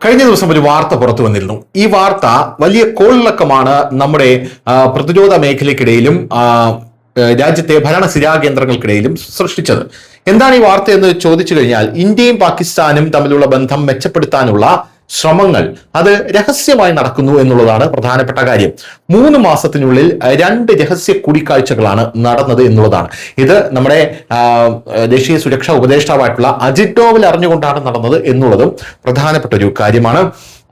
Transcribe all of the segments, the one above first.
കഴിഞ്ഞ ദിവസം ഒരു വാർത്ത പുറത്തു വന്നിരുന്നു. ഈ വാർത്ത വലിയ കോളിളക്കമാണ് നമ്മുടെ പ്രതിരോധ മേഖലയ്ക്കിടയിലും രാജ്യത്തെ ഭരണസിരാ കേന്ദ്രങ്ങൾക്കിടയിലും സൃഷ്ടിച്ചത്. എന്താണ് ഈ വാർത്ത എന്ന് ചോദിച്ചു കഴിഞ്ഞാൽ, ഇന്ത്യയും പാകിസ്ഥാനും തമ്മിലുള്ള ബന്ധം മെച്ചപ്പെടുത്താനുള്ള ശ്രമങ്ങൾ അത് രഹസ്യമായി നടക്കുന്നു എന്നുള്ളതാണ് പ്രധാനപ്പെട്ട കാര്യം. 3 മാസത്തിനുള്ളിൽ 2 രഹസ്യ കൂടിക്കാഴ്ചകളാണ് നടന്നത് എന്നുള്ളതാണ്. ഇത് നമ്മുടെ ദേശീയ സുരക്ഷാ ഉപദേഷ്ടാവായിട്ടുള്ള അജിത് ഡോവൽ അറിഞ്ഞുകൊണ്ടാണ് നടന്നത് എന്നുള്ളതും പ്രധാനപ്പെട്ട ഒരു കാര്യമാണ്.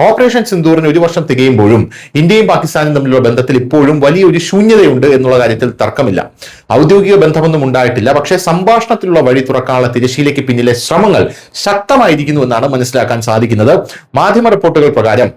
ഓപ്പറേഷൻ സിന്ദൂറിന് 1 വർഷം തികയുമ്പോഴും ഇന്ത്യയും പാകിസ്ഥാനും തമ്മിലുള്ള ബന്ധത്തിൽ ഇപ്പോഴും വലിയൊരു ശൂന്യതയുണ്ട് എന്നുള്ള കാര്യത്തിൽ തർക്കമില്ല. ഔദ്യോഗിക ബന്ധമൊന്നും ഉണ്ടായിട്ടില്ല. പക്ഷേ സംഭാഷണത്തിലുള്ള വഴി തുറക്കാനുള്ള തിരശ്ശീലയ്ക്ക് പിന്നിലെ ശ്രമങ്ങൾ ശക്തമായിരിക്കുന്നു എന്നാണ് മനസ്സിലാക്കാൻ സാധിക്കുന്നത്. മാധ്യമ റിപ്പോർട്ടുകൾ പ്രകാരം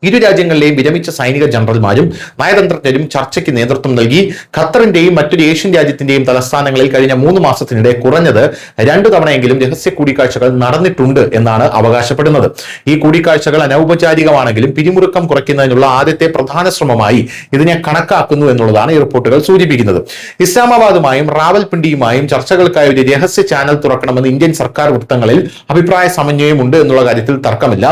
ഇരു രാജ്യങ്ങളിലെയും വിരമിച്ച സൈനിക ജനറൽമാരും നയതന്ത്രജ്ഞരും ചർച്ചയ്ക്ക് നേതൃത്വം നൽകി. ഖത്തറിന്റെയും മറ്റൊരു ഏഷ്യൻ രാജ്യത്തിന്റെയും തലസ്ഥാനങ്ങളിൽ കഴിഞ്ഞ 3 മാസത്തിനിടെ കുറഞ്ഞത് 2 തവണയെങ്കിലും രഹസ്യ കൂടിക്കാഴ്ചകൾ നടന്നിട്ടുണ്ട് എന്നാണ് അവകാശപ്പെടുന്നത്. ഈ കൂടിക്കാഴ്ചകൾ അനൗപചാരികമാണെങ്കിലും പിരിമുറുക്കം കുറയ്ക്കുന്നതിനുള്ള ആദ്യത്തെ പ്രധാന ശ്രമമായി ഇതിനെ കണക്കാക്കുന്നു എന്നുള്ളതാണ് ഈ റിപ്പോർട്ടുകൾ സൂചിപ്പിക്കുന്നത്. ഇസ്ലാമാബാദുമായും റാവൽപിണ്ടിയുമായും ചർച്ചകൾക്കായി ഒരു രഹസ്യ ചാനൽ തുറക്കണമെന്ന് ഇന്ത്യൻ സർക്കാർ വൃത്തങ്ങളിൽ അഭിപ്രായ സമന്വയമുണ്ട് എന്നുള്ള കാര്യത്തിൽ തർക്കമില്ല.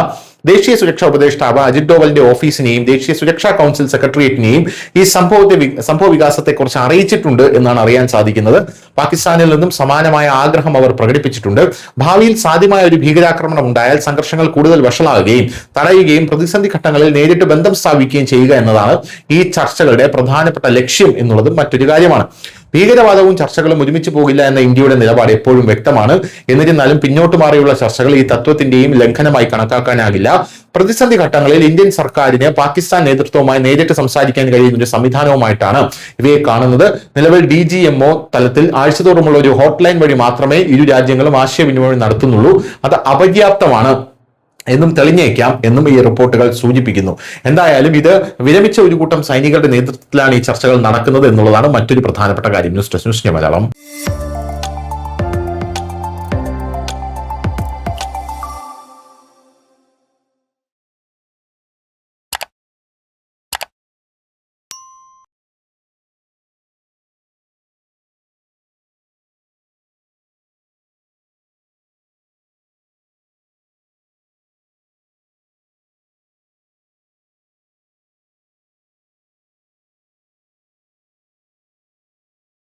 ദേശീയ സുരക്ഷാ ഉപദേഷ്ടാവ് അജിത് ഡോവലിന്റെ ഓഫീസിനെയും ദേശീയ സുരക്ഷാ കൗൺസിൽ സെക്രട്ടേറിയറ്റിനെയും ഈ സംഭവ വികാസത്തെക്കുറിച്ച് അറിയിച്ചിട്ടുണ്ട് എന്നാണ് അറിയാൻ സാധിക്കുന്നത്. പാകിസ്ഥാനിൽ നിന്നും സമാനമായ ആഗ്രഹം അവർ പ്രകടിപ്പിച്ചിട്ടുണ്ട്. ഭാവിയിൽ സാധ്യമായ ഒരു ഭീകരാക്രമണം ഉണ്ടായാൽ സംഘർഷങ്ങൾ കൂടുതൽ വഷളാകുകയും തടയുകയും പ്രതിസന്ധി ഘട്ടങ്ങളിൽ നേരിട്ട് ബന്ധം സ്ഥാപിക്കുകയും ചെയ്യുക എന്നതാണ് ഈ ചർച്ചകളുടെ പ്രധാനപ്പെട്ട ലക്ഷ്യം എന്നുള്ളതും മറ്റൊരു കാര്യമാണ്. ഭീകരവാദവും ചർച്ചകളും ഒരുമിച്ച് പോകില്ല എന്ന ഇന്ത്യയുടെ നിലപാട് എപ്പോഴും വ്യക്തമാണ്. എന്നിരുന്നാലും പിന്നോട്ട് മാറിയുള്ള ചർച്ചകൾ ഈ തത്വത്തിന്റെയും ലംഘനമായി കണക്കാക്കാനാകില്ല. പ്രതിസന്ധി ഘട്ടങ്ങളിൽ ഇന്ത്യൻ സർക്കാരിന് പാകിസ്ഥാൻ നേതൃത്വവുമായി നേരിട്ട് സംസാരിക്കാൻ കഴിയുന്ന ഒരു സംവിധാനവുമായിട്ടാണ് ഇവയെ കാണുന്നത്. നിലവിൽ DGMO തലത്തിൽ ആഴ്ചതോറുമുള്ള ഒരു ഹോട്ട്ലൈൻ വഴി മാത്രമേ ഇരു രാജ്യങ്ങളും ആശയവിനിമയം നടത്തുന്നുള്ളൂ. അത് അപര്യാപ്തമാണ് എന്നും തെളിഞ്ഞേക്കാം എന്നും ഈ റിപ്പോർട്ടുകൾ സൂചിപ്പിക്കുന്നു. എന്തായാലും ഇത് വിരമിച്ച ഒരു കൂട്ടം സൈനികരുടെ നേതൃത്വത്തിലാണ് ഈ ചർച്ചകൾ നടക്കുന്നത് എന്നുള്ളതാണ് മറ്റൊരു പ്രധാനപ്പെട്ട കാര്യം. News desk Malayalam.